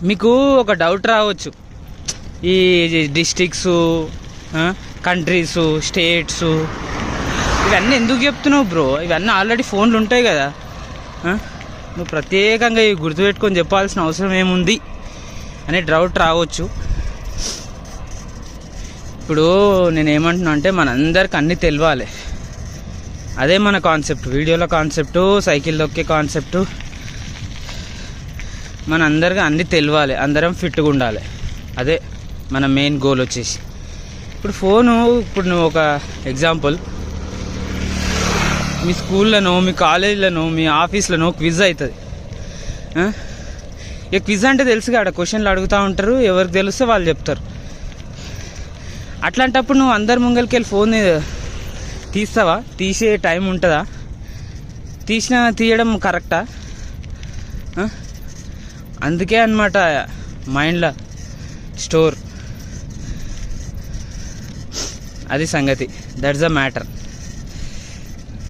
మీకు ఒక డౌట్ రావచ్చు, ఈ డిస్ట్రిక్ట్స్, కంట్రీస్, స్టేట్స్ ఇవన్నీ ఎందుకు చెప్తున్నావు బ్రో? ఇవన్నీ ఆల్రెడీ ఫోన్లు ఉంటాయి కదా. నువ్వు ప్రత్యేకంగా ఇవి గుర్తుపెట్టుకొని చెప్పాల్సిన అవసరం ఏముంది అనే డౌట్ రావచ్చు. ఇప్పుడు నేనేమంటున్నా అంటే మనందరికి అన్నీ తెలియాలి. అదే మన కాన్సెప్ట్, వీడియోల కాన్సెప్టు, సైకిల్ దొక్కే కాన్సెప్టు. మనందరికి అన్నీ తెలియాలి, అందరం ఫిట్గా ఉండాలి. అదే మన మెయిన్ గోల్ వచ్చేసి. ఇప్పుడు ఫోను, ఇప్పుడు నువ్వు ఒక ఎగ్జాంపుల్, మీ స్కూల్లోనో, మీ కాలేజీలోనో, మీ ఆఫీస్లోనో క్విజ్ అవుతుంది. ఇక క్విజ్ అంటే తెలుసుగా, ఆడ క్వశ్చన్లు అడుగుతూ ఉంటారు, ఎవరికి తెలిస్తే వాళ్ళు చెప్తారు. అట్లాంటప్పుడు నువ్వు అందరి ముంగలికి వెళ్ళి ఫోన్ తీస్తావా? తీసే టైం ఉంటుందా? తీయడం కరెక్టా? అందుకే అన్నమాట మైండ్లో స్టోర్, అది సంగతి. That's the matter.